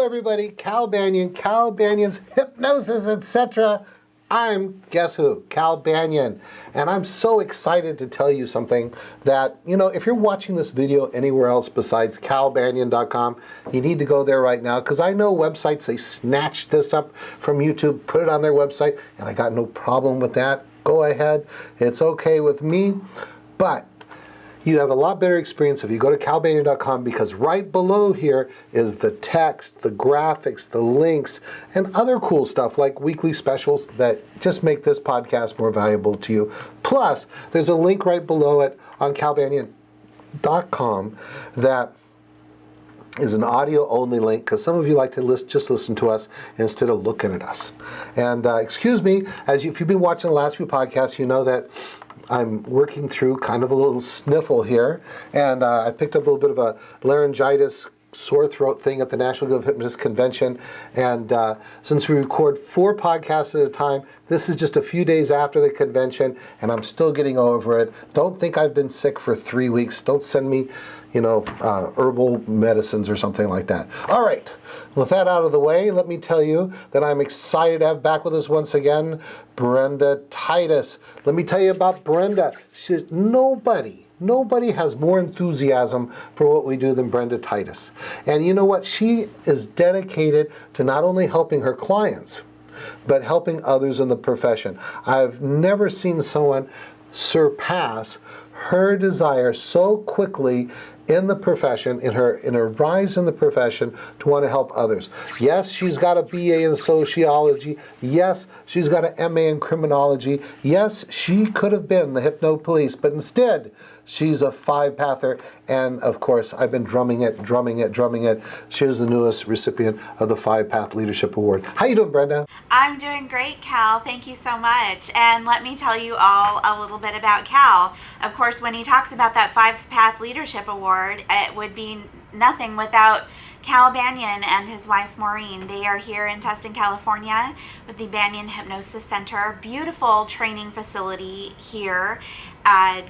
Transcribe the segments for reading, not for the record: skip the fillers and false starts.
everybody, Cal Banyan, Cal Banyan's Hypnosis, etc. I'm, guess who, Cal Banyan, and I'm so excited to tell you something that, if you're watching this video anywhere else besides calbanyan.com, you need to go there right now, because I know websites, they snatched this up from YouTube, put it on their website, and I got no problem with that. Go ahead, it's okay with me, but you have a lot better experience if you go to calbanyan.com, because right below here is the text, the graphics, the links, and other cool stuff like weekly specials that just make this podcast more valuable to you. Plus, there's a link right below it on calbanyan.com that is an audio-only link, because some of you like to just listen to us instead of looking at us. And excuse me, if you've been watching the last few podcasts, you know that I'm working through kind of a little sniffle here, and I picked up a little bit of a laryngitis, sore throat thing at the National Hypnosis Convention, and since we record 4 podcasts at a time, this is just a few days after the convention, and I'm still getting over it. Don't think I've been sick for 3 weeks. Don't send me, herbal medicines or something like that. All right, with that out of the way, let me tell you that I'm excited to have back with us once again, Brenda Titus. Let me tell you about Brenda. Nobody has more enthusiasm for what we do than Brenda Titus. And you know what? She is dedicated to not only helping her clients, but helping others in the profession. I've never seen someone surpass her desire so quickly in the profession, in her rise in the profession, to want to help others. Yes, she's got a BA in sociology. Yes, she's got an MA in criminology. Yes, she could have been the hypno police, but instead, she's a 5-pather, and of course, I've been drumming it. She's the newest recipient of the 5-Path Leadership Award. How you doing, Brenda? I'm doing great, Cal. Thank you so much. And let me tell you all a little bit about Cal. Of course, when he talks about that 5-Path Leadership Award, it would be nothing without Cal Banyan and his wife Maureen. They are here in Tustin, California with the Banyan Hypnosis Center. Beautiful training facility here.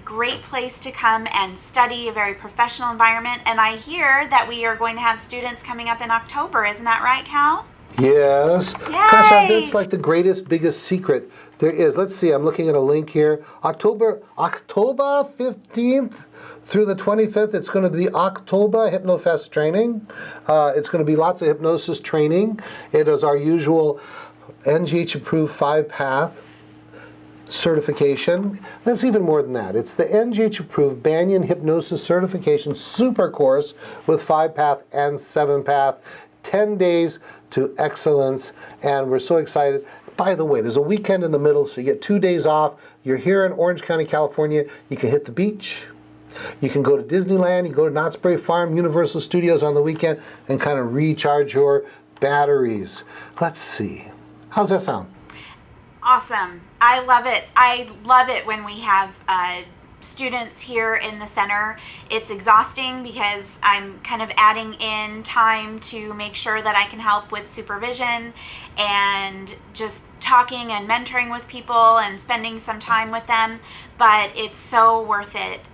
Great place to come and study, a very professional environment. And I hear that we are going to have students coming up in October. Isn't that right, Cal? Yes. Yay! Gosh, it's like the biggest secret there is. Let's see, I'm looking at a link here. October 15th through the 25th, it's going to be the October HypnoFest training. It's going to be lots of hypnosis training. It is our usual NGH approved 5-Path certification. That's even more than that. It's the NGH approved Banyan Hypnosis Certification Super Course with 5-Path and 7-Path. 10 days to excellence, and we're so excited. By the way, there's a weekend in the middle, so you get 2 days off. You're here in Orange County, California. You can hit the beach. You can go to Disneyland. You can go to Knott's Berry Farm, Universal Studios on the weekend, and kind of recharge your batteries. Let's see. How's that sound? Awesome. I love it. I love it when we have students here in the center. It's exhausting because I'm kind of adding in time to make sure that I can help with supervision and just talking and mentoring with people and spending some time with them, but it's so worth it,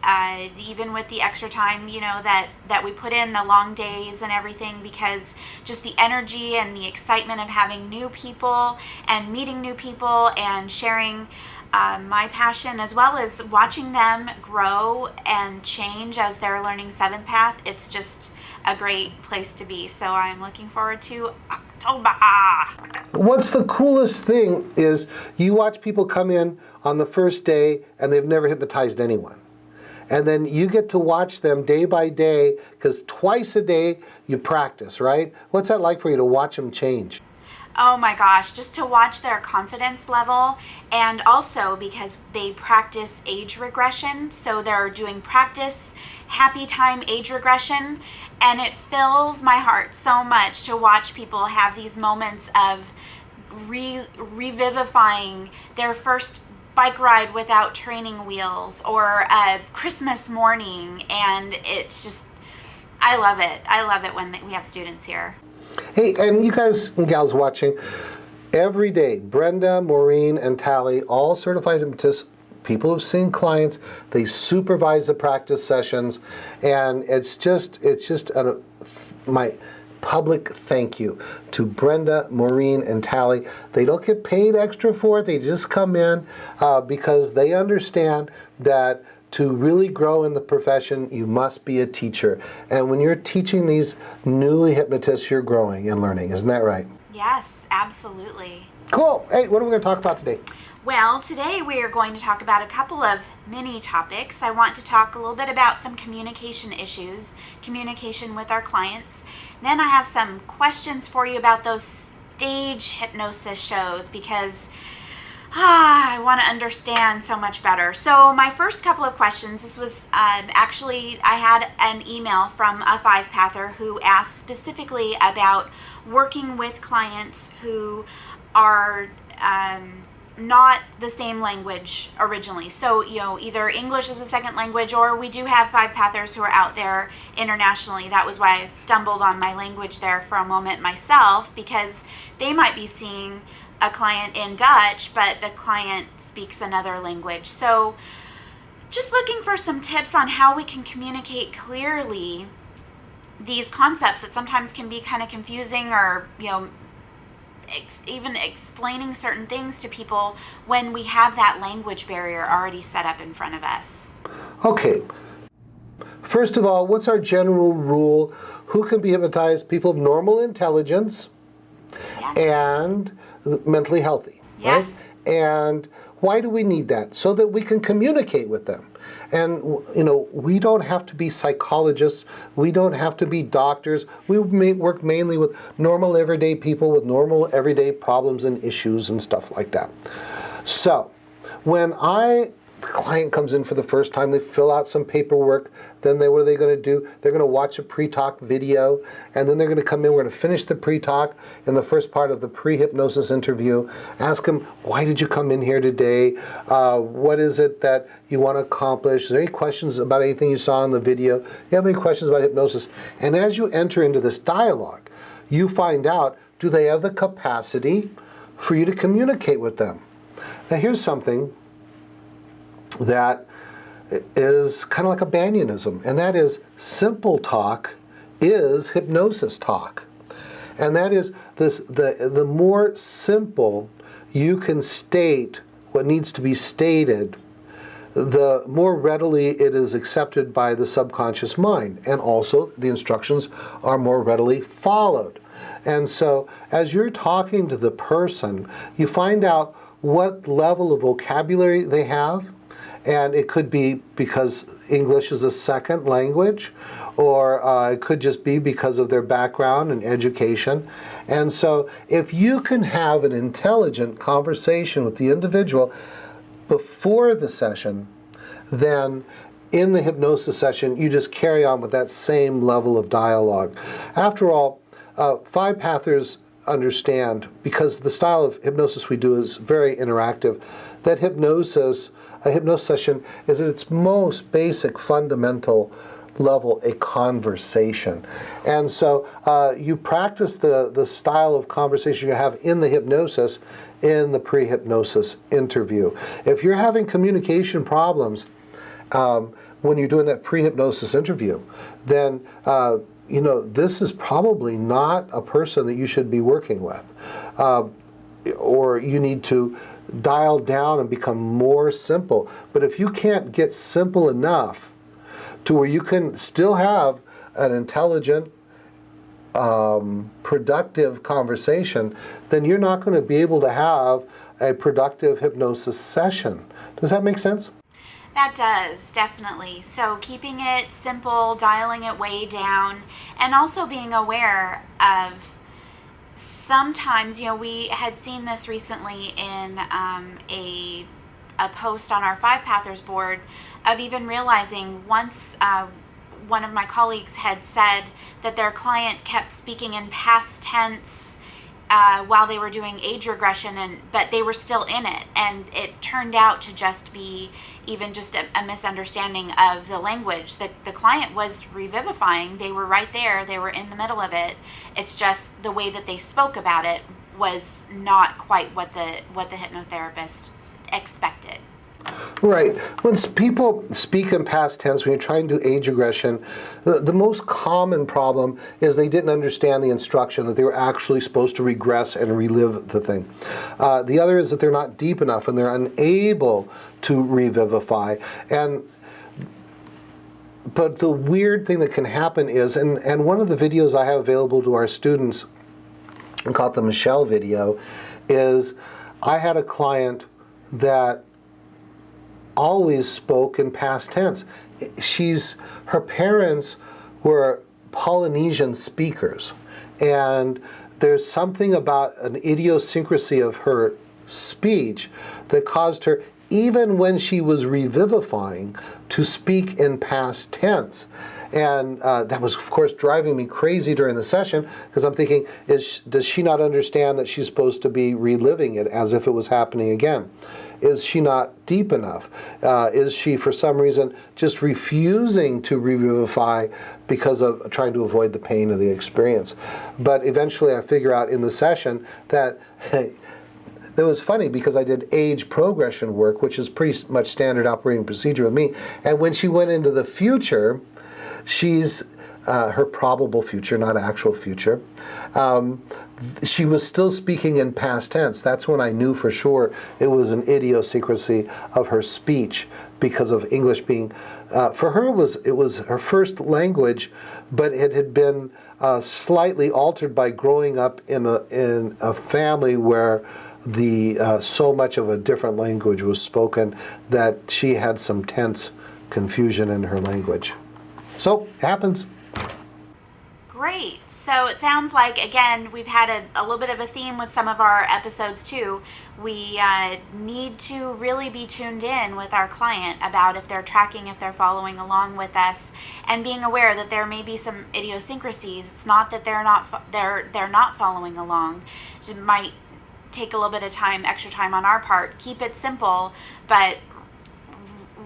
even with the extra time that we put in, the long days and everything, because just the energy and the excitement of having new people and meeting new people and sharing my passion, as well as watching them grow and change as they're learning 7-Path. It's just a great place to be. So I'm looking forward to October. What's the coolest thing is you watch people come in on the first day and they've never hypnotized anyone. And then you get to watch them day by day, because twice a day you practice, right? What's that like for you to watch them change? Oh my gosh, just to watch their confidence level, and also because they practice age regression, so they're doing practice happy time age regression, and it fills my heart so much to watch people have these moments of revivifying their first bike ride without training wheels, or a Christmas morning, and it's just, I love it. I love it when we have students here. Hey, and you guys and gals watching, every day, Brenda, Maureen, and Tally, all certified hypnotists, people who've seen clients, they supervise the practice sessions, and it's just my public thank you to Brenda, Maureen, and Tally. They don't get paid extra for it. They just come in because they understand that to really grow in the profession, you must be a teacher. And when you're teaching these new hypnotists, you're growing and learning. Isn't that right? Yes, absolutely. Cool. Hey, what are we going to talk about today? Well, today we are going to talk about a couple of mini topics. I want to talk a little bit about some communication issues, communication with our clients. Then I have some questions for you about those stage hypnosis shows because I want to understand so much better. So my first couple of questions, this was actually, I had an email from a five-pather who asked specifically about working with clients who are not the same language originally. So, either English is a second language, or we do have five-pathers who are out there internationally. That was why I stumbled on my language there for a moment myself, because they might be seeing a client in Dutch, but the client speaks another language. So just looking for some tips on how we can communicate clearly these concepts that sometimes can be kind of confusing, or, even explaining certain things to people when we have that language barrier already set up in front of us. Okay. First of all, what's our general rule? Who can be hypnotized? People of normal intelligence. Yes. And mentally healthy. Yes. Right? And why do we need that? So that we can communicate with them. And, we don't have to be psychologists. We don't have to be doctors. We work mainly with normal everyday people with normal everyday problems and issues and stuff like that. So when the client comes in for the first time, they fill out some paperwork, then what are they going to do? They're going to watch a pre-talk video, and then they're going to come in, we're going to finish the pre-talk in the first part of the pre-hypnosis interview, ask them, why did you come in here today? What is it that you want to accomplish? Is there any questions about anything you saw in the video? Do you have any questions about hypnosis? And as you enter into this dialogue, you find out, do they have the capacity for you to communicate with them? Now here's something that is kind of like a Banyanism, and that is simple talk is hypnosis talk. And that is the more simple you can state what needs to be stated, the more readily it is accepted by the subconscious mind, and also the instructions are more readily followed. And so as you're talking to the person, you find out what level of vocabulary they have. And it could be because English is a second language, or it could just be because of their background and education. And so if you can have an intelligent conversation with the individual before the session, then in the hypnosis session, you just carry on with that same level of dialogue. After all, five-pathers understand, because the style of hypnosis we do is very interactive, that a hypnosis session is at its most basic fundamental level a conversation. And so you practice the style of conversation you have in the hypnosis in the pre-hypnosis interview. If you're having communication problems when you're doing that pre-hypnosis interview, then this is probably not a person that you should be working with. Or you need to dial down and become more simple. But if you can't get simple enough to where you can still have an intelligent, productive conversation, then you're not going to be able to have a productive hypnosis session. Does that make sense? That does, definitely. So keeping it simple, dialing it way down, and also being aware of sometimes, we had seen this recently in a post on our five-pathers board, of even realizing once one of my colleagues had said that their client kept speaking in past tense while they were doing age regression, but they were still in it, and it turned out to just be even just a misunderstanding of the language. The client was revivifying. They were right there. They were in the middle of it. It's just the way that they spoke about it was not quite what the hypnotherapist expected. Right. When people speak in past tense, when you're trying to do age regression, the most common problem is they didn't understand the instruction that they were actually supposed to regress and relive the thing. The other is that they're not deep enough and they're unable to revivify. But the weird thing that can happen is, and one of the videos I have available to our students, called the Michelle video, is I had a client that always spoke in past tense. Her parents were Polynesian speakers, and there's something about an idiosyncrasy of her speech that caused her, even when she was revivifying, to speak in past tense. And that was, of course, driving me crazy during the session, because I'm thinking, does she not understand that she's supposed to be reliving it as if it was happening again? Is she not deep enough? Is she, for some reason, just refusing to revivify because of trying to avoid the pain of the experience? But eventually I figure out in the session that it was funny, because I did age progression work, which is pretty much standard operating procedure with me. And when she went into the future, she's her probable future, not actual future. She was still speaking in past tense. That's when I knew for sure it was an idiosyncrasy of her speech, because of English being, for her it was her first language, but it had been slightly altered by growing up in a family where so much of a different language was spoken that she had some tense confusion in her language. So, it happens. Great. So it sounds like, again, we've had a little bit of a theme with some of our episodes too. We need to really be tuned in with our client about if they're tracking, if they're following along with us, and being aware that there may be some idiosyncrasies. It's not that they're not following along. It might take a little bit of time, extra time on our part. Keep it simple, but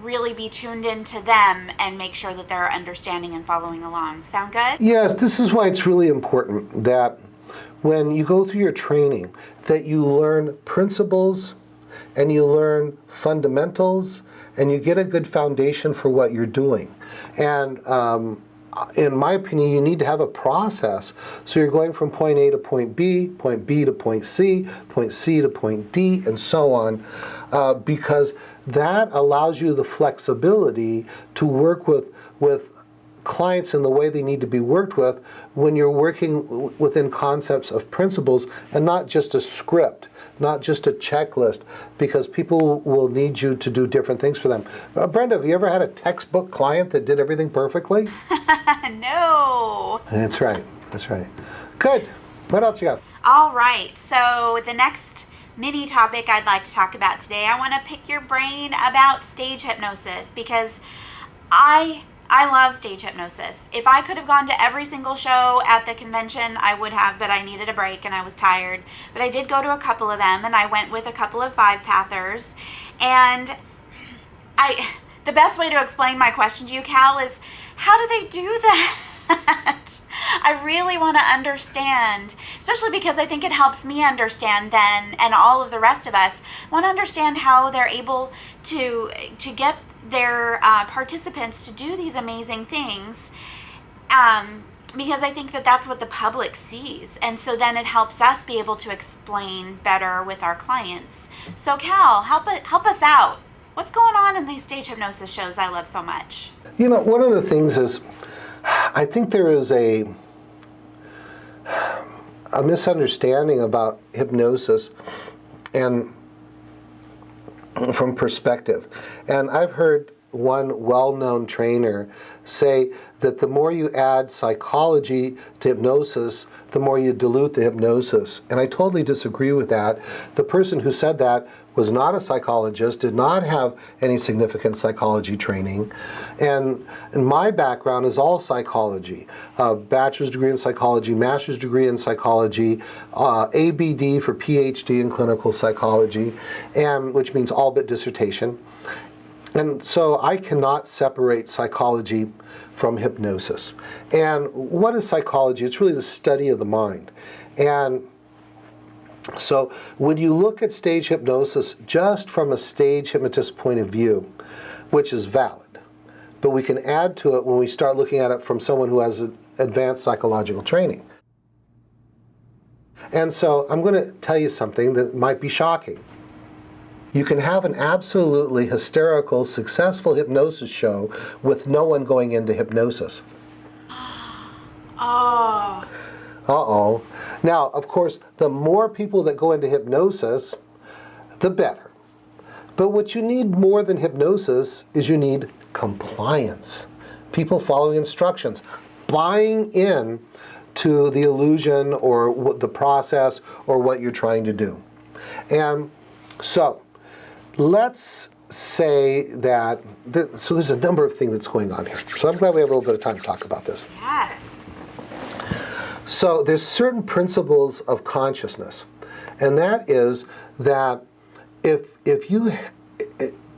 really be tuned into them and make sure that they're understanding and following along. Sound good? Yes, this is why it's really important that when you go through your training, that you learn principles and you learn fundamentals and you get a good foundation for what you're doing. And in my opinion, you need to have a process. So you're going from point A to point B to point C to point D, and so on, because that allows you the flexibility to work with clients in the way they need to be worked with when you're working within concepts of principles and not just a script, not just a checklist, because people will need you to do different things for them. Brenda, have you ever had a textbook client that did everything perfectly? No. That's right. That's right. Good. What else you got? All right. So the next mini topic I'd like to talk about today, I want to pick your brain about stage hypnosis, because I love stage hypnosis. If I could have gone to every single show at the convention, I would have, but I needed a break and I was tired. But I did go to a couple of them, and I went with a couple of five-pathers. And the best way to explain my question to you, Cal, is how do they do that? I really want to understand, especially because I think it helps me understand then, and all of the rest of us want to understand how they're able to get their participants to do these amazing things, because I think that that's what the public sees, and so then it helps us be able to explain better with our clients. So Cal, help us out. What's going on in these stage hypnosis shows I love so much? You know, one of the things is, I think there is a misunderstanding about hypnosis and from perspective. And I've heard one well-known trainer say that the more you add psychology to hypnosis, the more you dilute the hypnosis. And I totally disagree with that. The person who said that was not a psychologist, did not have any significant psychology training. And my background is all psychology. Bachelor's degree in psychology, master's degree in psychology, ABD for PhD in clinical psychology, and which means all but dissertation. And so I cannot separate psychology from hypnosis. And what is psychology? It's really the study of the mind. And So when you look at stage hypnosis just from a stage hypnotist point of view, which is valid, but we can add to it when we start looking at it from someone who has advanced psychological training. And so I'm going to tell you something that might be shocking. You can have an absolutely hysterical, successful hypnosis show with no one going into hypnosis. Oh. Uh-oh. Now, of course, the more people that go into hypnosis, the better. But what you need more than hypnosis is you need compliance. People following instructions, buying in to the illusion or the process or what you're trying to do. And so, let's say that, so there's a number of things that's going on here. So I'm glad we have a little bit of time to talk about this. Yes. So there's certain principles of consciousness, and that is that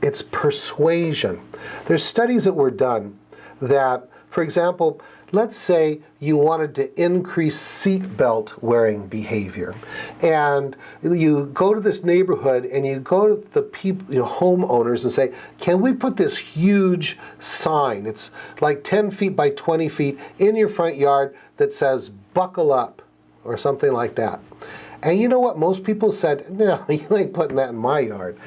it's persuasion. There's studies that were done that, for example, let's say you wanted to increase seatbelt wearing behavior, and you go to this neighborhood and you go to the people, homeowners, and say, can we put this huge sign, it's like 10 feet by 20 feet, in your front yard that says, buckle up, or something like that. And you know what? Most people said, no, you ain't putting that in my yard.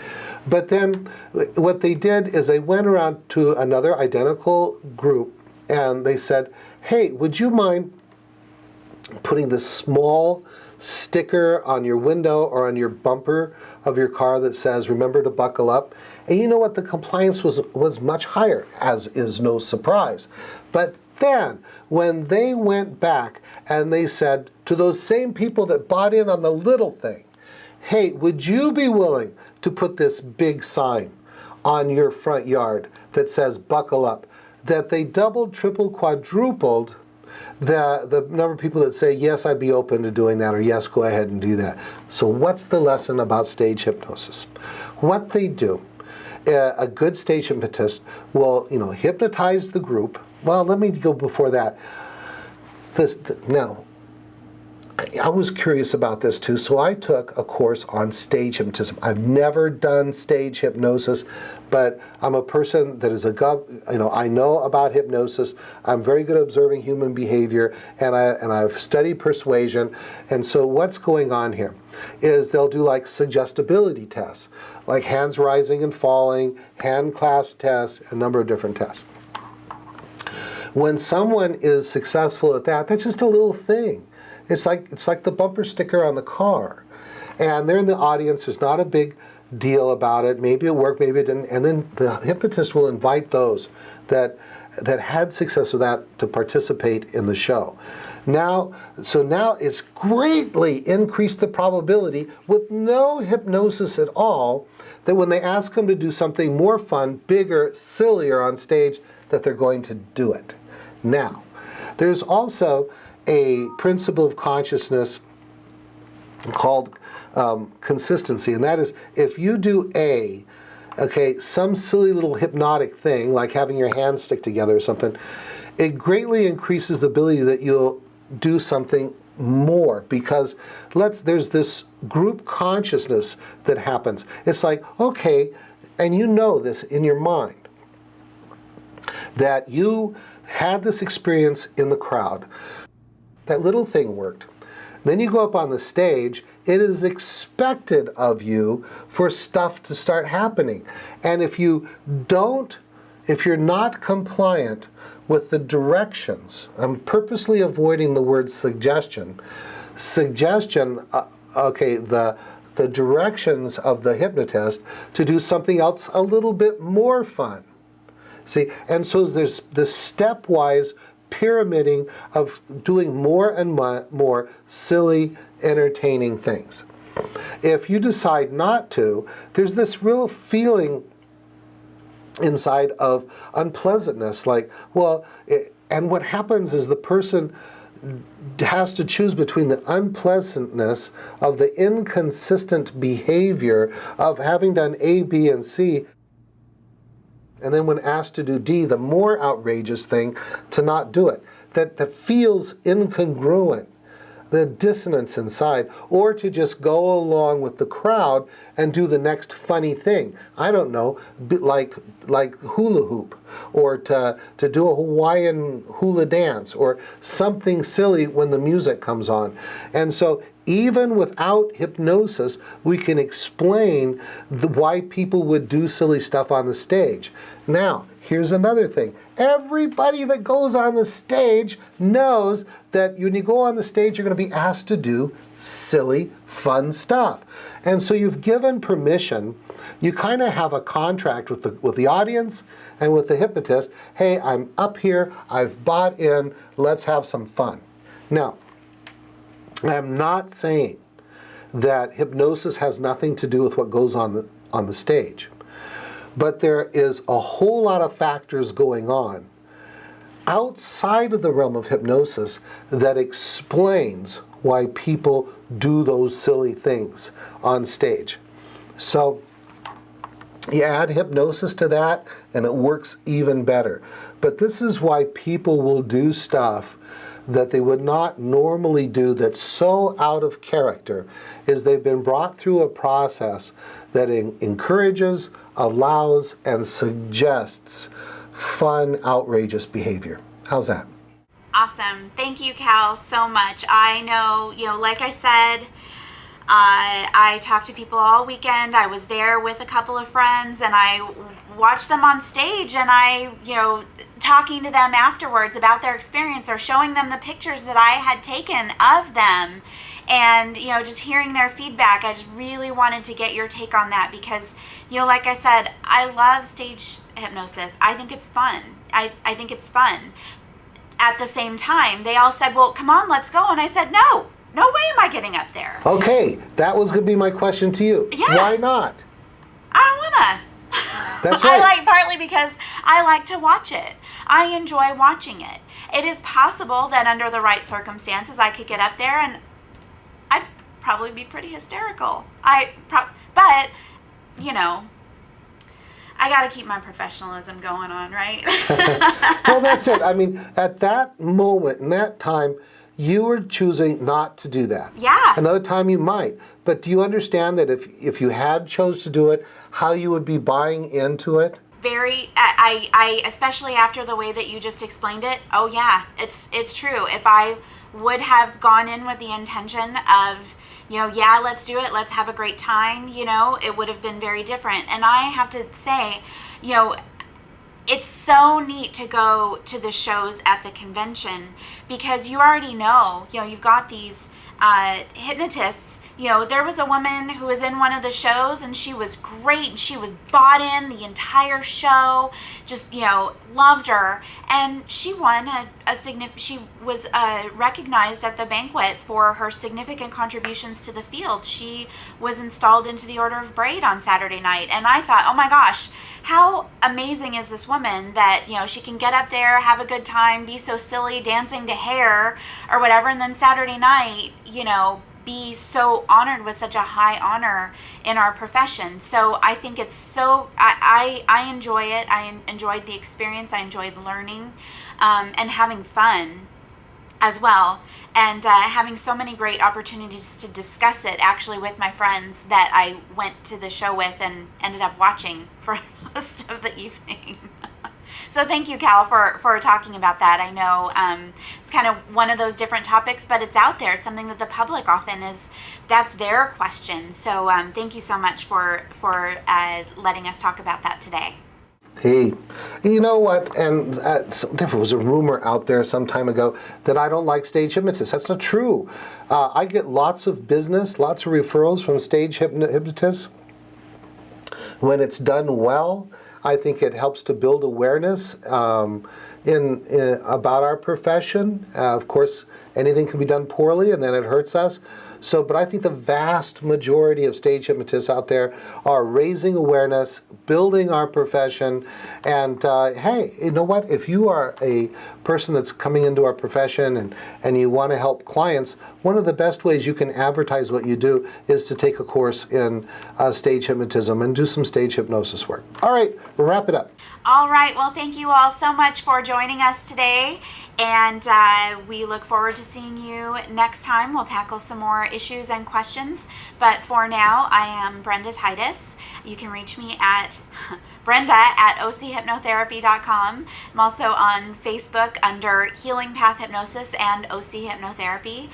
But then what they did is they went around to another identical group and they said, hey, would you mind putting this small sticker on your window or on your bumper of your car that says, remember to buckle up? And you know what? The compliance was much higher, as is no surprise. But then, when they went back and they said to those same people that bought in on the little thing, hey, would you be willing to put this big sign on your front yard that says buckle up? That they doubled, tripled, quadrupled the number of people that say, yes, I'd be open to doing that, or yes, go ahead and do that. So what's the lesson about stage hypnosis? What they do, a good stage hypnotist will, hypnotize the group. Well, let me go before that. Now, I was curious about this too, so I took a course on stage hypnotism. I've never done stage hypnosis, but I'm a person that is I know about hypnosis. I'm very good at observing human behavior, and I've studied persuasion. And so what's going on here is they'll do like suggestibility tests, like hands rising and falling, hand clasp tests, a number of different tests. When someone is successful at that, that's just a little thing. It's like the bumper sticker on the car. And they're in the audience, there's not a big deal about it. Maybe it worked, maybe it didn't. And then the hypnotist will invite those that had success with that to participate in the show. Now it's greatly increased the probability with no hypnosis at all that when they ask them to do something more fun, bigger, sillier on stage, that they're going to do it. Now, there's also a principle of consciousness called consistency, and that is if you do some silly little hypnotic thing like having your hands stick together or something, it greatly increases the ability that you'll do something more, because there's this group consciousness that happens. It's like, okay, and you know this in your mind, that you had this experience in the crowd. That little thing worked. Then you go up on the stage, it is expected of you for stuff to start happening. And if you're not compliant with the directions, I'm purposely avoiding the word suggestion. Suggestion, the directions of the hypnotist to do something else a little bit more fun. See, and so there's this stepwise pyramiding of doing more and more silly, entertaining things. If you decide not to, there's this real feeling inside of unpleasantness, and what happens is the person has to choose between the unpleasantness of the inconsistent behavior of having done A, B, and C, and then when asked to do D, the more outrageous thing, to not do it. That feels incongruent. the dissonance inside, or to just go along with the crowd and do the next funny thing. I don't know, like hula hoop, or to do a Hawaiian hula dance, or something silly when the music comes on. And so even without hypnosis, we can explain why people would do silly stuff on the stage. Now, here's another thing. Everybody that goes on the stage knows that when you go on the stage, you're going to be asked to do silly, fun stuff. And so you've given permission. You kind of have a contract with the audience and with the hypnotist. Hey, I'm up here. I've bought in. Let's have some fun. Now, I'm not saying that hypnosis has nothing to do with what goes on the stage. But there is a whole lot of factors going on outside of the realm of hypnosis that explains why people do those silly things on stage. So you add hypnosis to that and it works even better. But this is why people will do stuff that they would not normally do that's so out of character, is they've been brought through a process that encourages, allows, and suggests fun, outrageous behavior. How's that? Awesome. Thank you, Cal, so much. I know, like I said, I talked to people all weekend. I was there with a couple of friends, and I watched them on stage, and I, talking to them afterwards about their experience, or showing them the pictures that I had taken of them, and just hearing their feedback. I just really wanted to get your take on that because, like I said, I love stage hypnosis. I think it's fun. I think it's fun. At the same time, they all said, well, come on, let's go. And I said, no way am I getting up there. Okay, that was going to be my question to you. Yeah. Why not? I don't want to. That's right. Partly because I like to watch it. I enjoy watching it. It is possible that under the right circumstances, I could get up there and I'd probably be pretty hysterical. But, I got to keep my professionalism going on, right? Well, that's it. I mean, at that moment, in that time, you were choosing not to do that. Yeah. Another time you might. But do you understand that if you had chose to do it, how you would be buying into it? I especially after the way that you just explained it, oh yeah, it's true. If I would have gone in with the intention of, yeah, let's do it, let's have a great time, it would have been very different. And I have to say, it's so neat to go to the shows at the convention because you already know, you've got these hypnotists. There was a woman who was in one of the shows and she was great and she was bought in the entire show, just, loved her. And she won she was recognized at the banquet for her significant contributions to the field. She was installed into the Order of Braid on Saturday night. And I thought, oh my gosh, how amazing is this woman that, she can get up there, have a good time, be so silly, dancing to Hair or whatever. And then Saturday night, be so honored with such a high honor in our profession. So I think it's so, I enjoy it. I enjoyed the experience. I enjoyed learning and having fun as well. And having so many great opportunities to discuss it actually with my friends that I went to the show with and ended up watching for most of the evening. So thank you, Cal, for talking about that. I know it's kind of one of those different topics, but it's out there. It's something that the public often that's their question. So thank you so much for letting us talk about that today. Hey, you know what? And so there was a rumor out there some time ago that I don't like stage hypnotists. That's not true. I get lots of business, lots of referrals from stage hypnotists. When it's done well, I think it helps to build awareness about our profession. Of course, anything can be done poorly and then it hurts us. But I think the vast majority of stage hypnotists out there are raising awareness, building our profession, and hey, you know what? If you are a person that's coming into our profession and you want to help clients, one of the best ways you can advertise what you do is to take a course in stage hypnotism and do some stage hypnosis work. All right, we'll wrap it up. All right. Well, thank you all so much for joining us today. And we look forward to seeing you next time. We'll tackle some more issues and questions. But for now, I am Brenda Titus. You can reach me at brenda@ochypnotherapy.com. I'm also on Facebook under Healing Path Hypnosis and OC Hypnotherapy.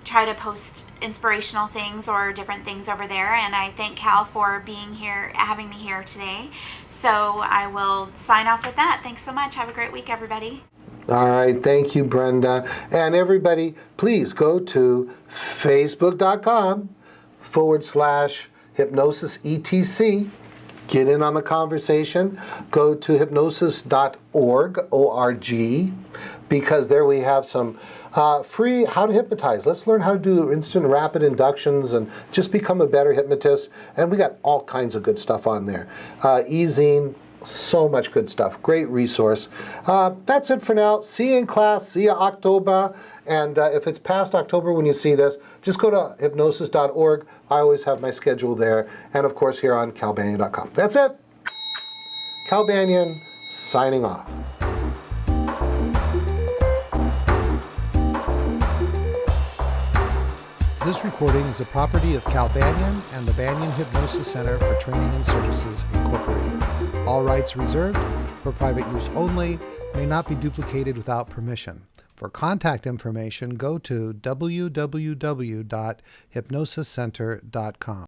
Try to post inspirational things or different things over there, and I thank Cal for being here, having me here today. So I will sign off with that. Thanks so much. Have a great week, everybody. All right, thank you, Brenda. And everybody, please go to facebook.com/hypnosis/etc. Get in on the conversation. Go to hypnosis.org, O-R-G, because there we have some free how to hypnotize. Let's learn how to do instant rapid inductions and just become a better hypnotist. And we got all kinds of good stuff on there. Easing, so much good stuff. Great resource. That's it for now. See you in class. See you October. And if it's past October when you see this, just go to hypnosis.org. I always have my schedule there. And of course here on calbanyan.com. That's it. Cal Banyan signing off. This recording is the property of Cal Banyan and the Banyan Hypnosis Center for Training and Services, Incorporated. All rights reserved, for private use only, may not be duplicated without permission. For contact information, go to www.hypnosiscenter.com.